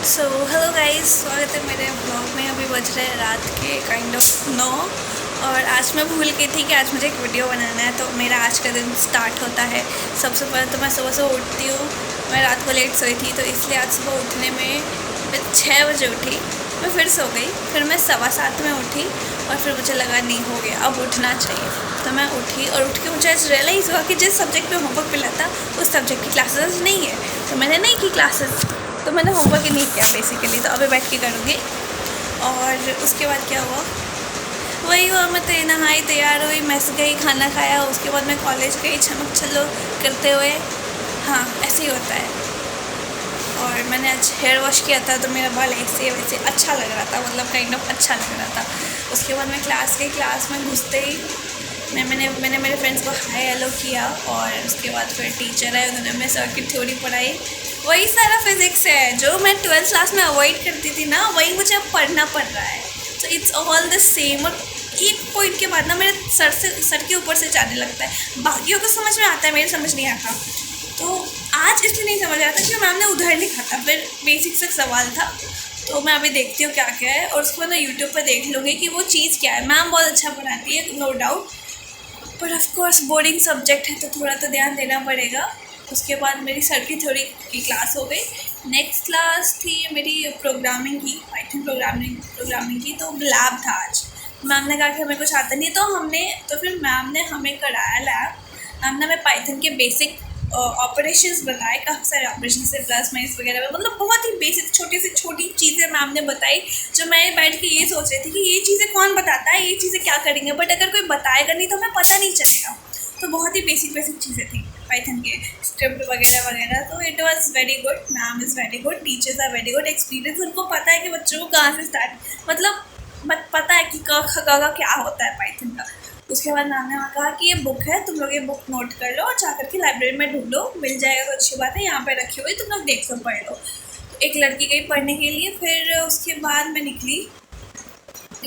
So hello guys, स्वागत है मेरे ब्लॉग में। अभी बज रहे हैं रात के काइंड ऑफ 9 और आज मैं भूल गई थी कि आज मुझे एक वीडियो बनाना है। तो मेरा आज का दिन स्टार्ट होता है। सबसे पहले तो मैं सुबह सुबह उठती हूँ। मैं रात को लेट सोई थी तो इसलिए आज सुबह उठने में मैं 6 बजे उठी। मैं फिर सो गई, फिर मैं 7:15 में उठी और फिर मुझे लगा नहीं हो गया, अब उठना चाहिए। तो मैं उठी और उठ के मुझे आज रियलाइज़ हुआ कि जिस सब्जेक्ट में होमवर्क मिला था उस सब्जेक्ट की क्लासेस नहीं है। तो मैंने नहीं की क्लासेस, तो मैंने होमवर्क ही नहीं किया बेसिकली। तो अभी बैठ के करूँगी। और उसके बाद क्या हुआ, वही हुआ, मैं तो नहाई, तैयार हुई, मैस गई, खाना खाया, उसके बाद मैं कॉलेज गई चमक चलो करते हुए। हाँ, ऐसे ही होता है। और मैंने आज हेयर वॉश किया था तो मेरा बाल ऐसे वैसे अच्छा लग रहा था, मतलब काइंड ऑफ अच्छा लग रहा था। उसके बाद मैं क्लास गई। क्लास में घुसते ही मैंने मेरे फ्रेंड्स को हाय हेलो किया। और उसके बाद फिर टीचर आए, उन्होंने हमें सर्किट थ्योरी पढ़ाई। वही सारा फिज़िक्स है जो मैं 12th क्लास में अवॉइड करती थी ना, वही मुझे अब पढ़ना पड़ रहा है। तो इट्स ऑल द सेम। और एक पॉइंट के बाद ना मेरे सर के ऊपर से जाने लगता है। बाकियों को समझ में आता है, मेरे समझ नहीं आता। तो आज इसलिए नहीं समझ आया था कि मैम ने उधर लिखा था, फिर बेसिक से सवाल था। तो मैं अभी देखती हूँ क्या क्या है और उसको बाद मैं यूट्यूब पर देख लूँगी कि वो चीज़ क्या है। मैम बहुत अच्छा पढ़ाती है, नो डाउट, पर ऑफ कोर्स बोर्डिंग सब्जेक्ट है तो थोड़ा तो ध्यान देना पड़ेगा। उसके बाद मेरी सर की थ्योरी की क्लास हो गई। नेक्स्ट क्लास थी मेरी प्रोग्रामिंग की, पाइथन प्रोग्रामिंग की। तो लैब था आज। मैम ने कहा कि हमें कुछ आता नहीं तो फिर मैम ने हमें कराया लैब। मैम ने हमें पाइथन के बेसिक ऑपरेशंस बताए, काफ़ी सारे ऑपरेशन से प्लस माइनस वगैरह, मतलब बहुत ही बेसिक छोटी से छोटी चीज़ें मैम ने बताई, जो मैं बैठ के ये सोच रही थी कि ये चीज़ें कौन बताता है, ये चीज़ें क्या करेंगे, बट अगर कोई बताएगा नहीं तो हमें पता नहीं चलेगा। तो बहुत ही बेसिक चीज़ें थी पाइथन के, स्क्रिप्ट वगैरह वगैरह। तो it was very good. Ma'am is very good, teachers are very good, experience, उनको पता है कि बच्चों को कहाँ से स्टार्ट, मतलब पता है कि क ख ग घ क्या होता है पाइथन का। उसके बाद मैम ने वहाँ कहा कि ये बुक है, तुम लोग ये बुक नोट कर लो और जाकर के लाइब्रेरी में ढूंढो, मिल जाएगा तो अच्छी बात है, यहाँ पे रखी हुई, तुम लोग देख लो, पढ़ लो। तो एक लड़की गई पढ़ने के लिए। फिर उसके बाद मैं निकली।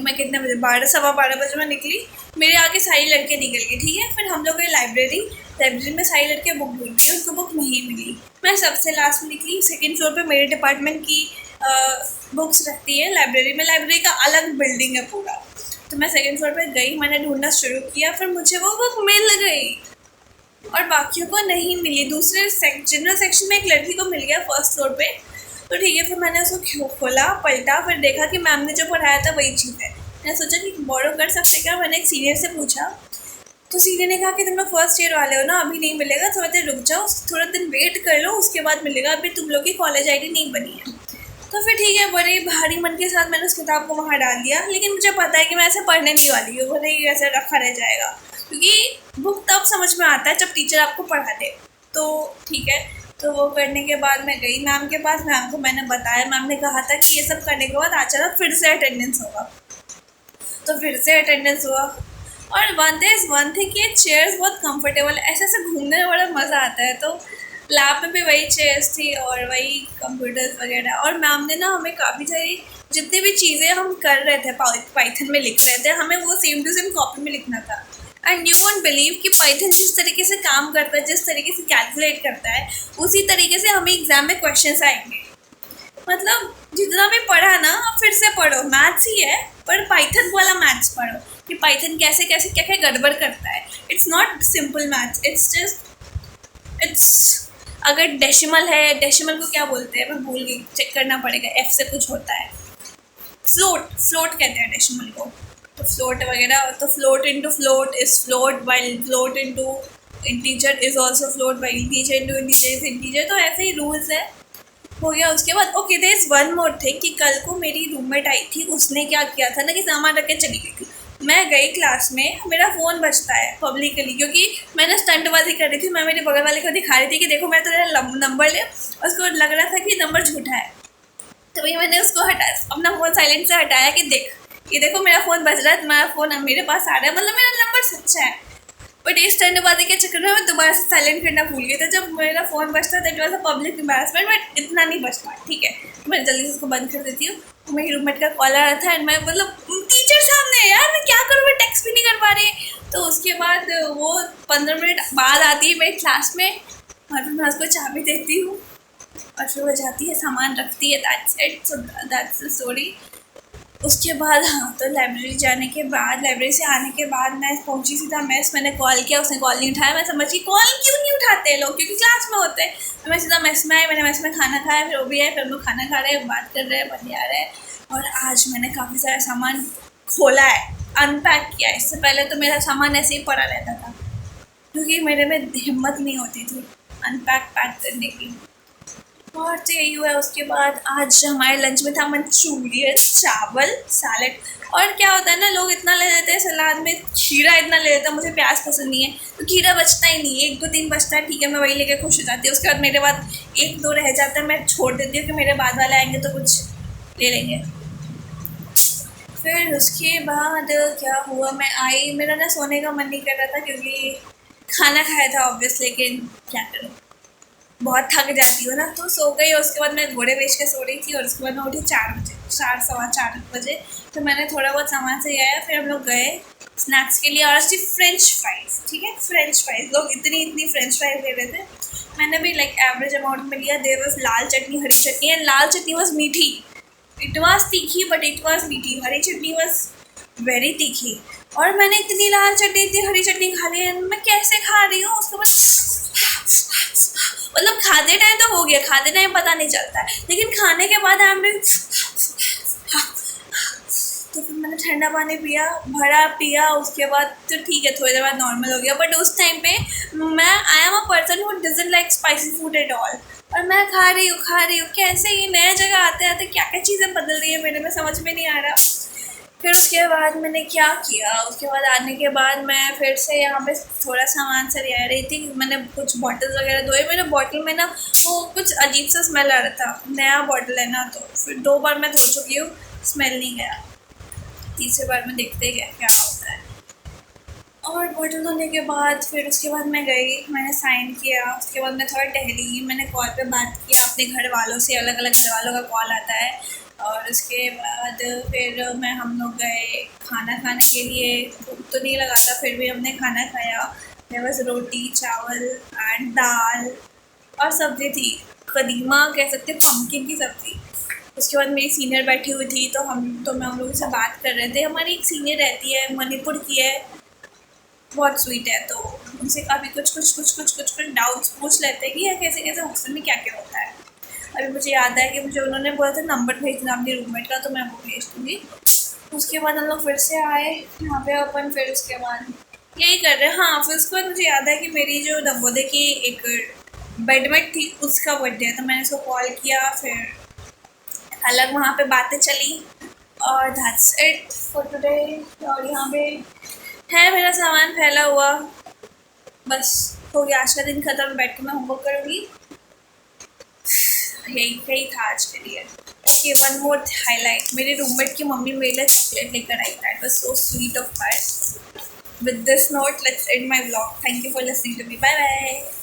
मैं कितने बजे, 12 सवा 12 बजे मैं निकली। मेरे आगे सारी लड़के निकल गई, ठीक है। फिर हम लोग गए लाइब्रेरी में सारी लड़कियाँ बुक ढूंढ रही, उनको बुक नहीं मिली। मैं सबसे लास्ट में निकली। सेकेंड फ्लोर पे मेरे डिपार्टमेंट की बुक्स रखती है लाइब्रेरी में। लाइब्रेरी का अलग बिल्डिंग है पूरा। तो मैं सेकेंड फ्लोर पे गई, मैंने ढूंढना शुरू किया, फिर मुझे वो बुक मिल गई और बाकियों को नहीं मिली। दूसरे जनरल सेक्शन में एक लड़की को मिल गया फर्स्ट फ्लोर पे। तो ठीक है, फिर मैंने उसको खोला, पलटा, फिर देखा कि मैम ने जो पढ़ाया था वही चीज़ है। मैंने सोचा कि बोरो कर सकते क्या। मैंने एक सीनियर से पूछा तो सीनियर ने कहा कि तुम लोग फर्स्ट ईयर वाले हो ना, अभी नहीं मिलेगा, थोड़ा देर रुक जाओ, थोड़ा दिन वेट कर लो, उसके बाद मिलेगा, अभी तुम लोग की कॉलेज आईडी नहीं बनी है। तो फिर ठीक है, बड़े भारी मन के साथ मैंने उस किताब को वहाँ डाल दिया। लेकिन मुझे पता है कि मैं ऐसे पढ़ने नहीं वाली हूँ, भले ही ऐसे रखा रह जाएगा, क्योंकि बुक तब समझ में आता है जब टीचर आपको पढ़ा दे। तो ठीक है, तो वो करने के बाद मैं गई मैम के पास। मैम को मैंने बताया, मैम ने कहा था कि ये सब करने के बाद आ चला, फिर से अटेंडेंस होगा। तो फिर से अटेंडेंस हुआ। और वन थिंग कि ये चेयर्स बहुत कंफर्टेबल है, ऐसे घूमने में बड़ा मज़ा आता है। तो लैब में भी वही चेयर्स थी और वही कंप्यूटर्स वगैरह। और मैम ने ना हमें काफ़ी सारी जितनी भी चीज़ें हम कर रहे थे पाइथन में लिख रहे थे, हमें वो सेम टू सेम कॉपी में लिखना था। एंड यू वोंट बिलीव कि पाइथन जिस तरीके से काम करता है, जिस तरीके से कैलकुलेट करता है, उसी तरीके से हमें एग्जाम में क्वेश्चंस आएंगे। मतलब जितना भी पढ़ा ना, आप फिर से पढ़ो, मैथ्स ही है पर पाइथन वाला मैथ्स पढ़ो कि पाइथन कैसे कैसे क्या क्या गड़बड़ करता है। It's not simple maths, it's अगर डेसिमल है, डेसिमल को क्या बोलते हैं मैं भूल गई, चेक करना पड़ेगा, एफ से कुछ होता है, फ्लोट कहते हैं डेसिमल को। तो फ्लोट वगैरह, तो float into float is float, while float into integer is also float, while integer into integer is integer. तो ऐसे ही रूल्स है। हो गया। उसके बाद okay, there is one more thing कि कल को मेरी रूममेट आई थी, उसने क्या किया था ना कि सामान रख के चली गई थी। मैं गई क्लास में, मेरा फ़ोन बजता है पब्लिकली, क्योंकि मैंने स्टंटबाजी कर रही थी। मैं मेरे बगल वाले को दिखा रही थी कि देखो मैं तेरा नंबर ले, उसको लग रहा था कि नंबर झूठा है। तो भाई मैंने उसको अपना फ़ोन साइलेंट से हटाया कि देख, ये देखो मेरा फ़ोन बज रहा है, तुम्हारा फ़ोन मेरे पास आ रहा है, मतलब मेरा नंबर सच्चा है। बट इस स्टंटबाजी के चक्कर में मैं दोबारा से साइलेंट करना भूल गई था। जब मेरा फ़ोन बजता था, it was a public embarrassment, but इतना नहीं बचता, ठीक है। मैं जल्दी से उसको बंद कर देती हूँ। तो मेरी रूममेट का कॉल आ रहा था एंड मैं मतलब टीचर सामने, यार मैं क्या करूँ, मैं टेक्स्ट भी नहीं कर पा रही। तो उसके बाद वो 15 मिनट बाद आती है मेरी क्लास में और फिर मैं उसको चाबी देती हूँ और फिर वो जाती है सामान रखती है, that's it, so that's the story. उसके बाद हाँ, तो लाइब्रेरी जाने के बाद, लाइब्रेरी से आने के बाद मैं पहुंची सीधा मेस। मैंने कॉल किया, उसने कॉल नहीं उठाया। मैं समझी कॉल क्यों नहीं उठाते हैं लोग, क्योंकि क्लास में होते हैं। तो मैं सीधा मेस में आई, मैंने मेस में खाना खाया, फिर वो भी आए, फिर हम लोग खाना खा रहे हैं, बात कर रहे हैं, बढ़िया रहे। और आज मैंने काफ़ी सारा सामान खोला है, अनपैक किया है। इससे पहले तो मेरा सामान ऐसे ही पड़ा रहता था, क्योंकि मेरे में हिम्मत नहीं होती थी अनपैक पैक करने की। और तो यही हुआ है। उसके बाद आज हमारे लंच में था मंचूरियन, चावल, सैलेड। और क्या होता है ना, लोग इतना ले लेते हैं सलाद में, खीरा इतना ले लेता है, मुझे प्याज पसंद नहीं है, तो खीरा बचता ही नहीं है। 1 2 3 बचता है, ठीक है, मैं वही लेके खुश हो जाती हूँ। उसके बाद मेरे बाद 1 2 रह जाता है, मैं छोड़ देती हूँ कि मेरे बाद वाले आएंगे तो कुछ ले लेंगे। फिर उसके बाद क्या हुआ, मैं आई, मेरा ना सोने का मन नहीं कर रहा था, क्योंकि खाना खाया था ऑब्वियस, लेकिन क्या करूँ, बहुत थक जाती हूँ ना, तो सो गई। और उसके बाद मैं घोड़े बेच के सो रही थी, और उसके बाद मैं उठी 4 बजे, 4 सवा 4 बजे। तो मैंने थोड़ा बहुत सामान से आया, फिर हम लोग गए स्नैक्स के लिए, और सिर्फ फ्रेंच फ्राइज, ठीक है, फ्रेंच फ्राइज। लोग इतनी फ्रेंच फ्राइज ले रहे थे, मैंने भी लाइक एवरेज अमाउंट में लिया। There was lal chutney, hari chutney, and lal chutney was meethi, it was teekhi but it was meethi. हरी चटनी वॉज वेरी तीखी, और मैंने इतनी लाल चटनी, इतनी हरी चटनी खा ली, मैं कैसे खा रही हूँ। उसके बाद मतलब खाते टाइम तो हो गया, खाते टाइम पता नहीं चलता है, लेकिन खाने के बाद तो फिर मैंने ठंडा पानी पिया, भरा पिया। उसके बाद तो ठीक है, थोड़ी देर बाद नॉर्मल हो गया, बट उस टाइम पे मैं, I am a person who doesn't like spicy food at all, और मैं खा रही हूँ। कैसे ये नया जगह आते आते क्या क्या चीज़ें बदल रही है मेरे में, समझ में नहीं आ रहा। फिर उसके बाद मैंने क्या किया, उसके बाद आने के बाद मैं फिर से यहाँ पे थोड़ा सामान से ले आ रही थी। मैंने कुछ बॉटल्स वगैरह धोए, मेरे बॉटल में ना वो कुछ अजीब सा स्मेल आ रहा था, नया बॉटल है ना, तो फिर 2 बार मैं धो चुकी हूँ, स्मेल नहीं गया। तीसरे बार में देखते गया क्या होता है। और बॉटल धोने के बाद फिर उसके बाद मैं गई, मैंने साइन किया। उसके बाद मैं थोड़ा टहली, मैंने कॉल पे बात किया अपने घर वालों से, अलग अलग घर वालों का कॉल आता है। और उसके बाद फिर हम लोग गए खाना खाने के लिए। भूख तो नहीं लगा था, फिर भी हमने खाना खाया। मेरे पास रोटी, चावल एंड दाल और सब्ज़ी थी, कदीमा कह सकते, पम्पकिन की सब्ज़ी। उसके बाद मेरी सीनियर बैठी हुई थी, तो मैं उन लोगों से बात कर रहे थे। हमारी एक सीनियर रहती है, मणिपुर की है, बहुत स्वीट है, तो उनसे काफ़ी कुछ डाउट्स पूछ लेते हैं कि यार कैसे कैसे हॉस्टल में क्या क्या होता है। अभी मुझे याद है कि मुझे उन्होंने बोला था नंबर भेजना अपनी रूममेट का, तो मैं वो भेज दूँगी। उसके बाद हम लोग फिर से आए यहाँ पे अपन, फिर उसके बाद यही कर रहे हैं। हाँ, फिर उसके बाद मुझे याद है कि मेरी जो नवोदय की एक बेडमेट थी, उसका बर्थडे है, तो मैंने उसको कॉल किया, फिर अलग वहाँ पे बातें चली, और दैट्स इट फॉर टुडे। और यहाँ पे है मेरा सामान फैला हुआ, बस हो गया, आज का दिन खत्म, बैठ के मैं होमवर्क करूँगी। यही था आज के लिए। ओके, वन मोर हाईलाइट, मेरे रूममेट की मम्मी मेरे लिए चॉकलेट लेकर आई, that was so sweet of her. With this note, let's end my vlog. Thank you for listening to me. Bye bye.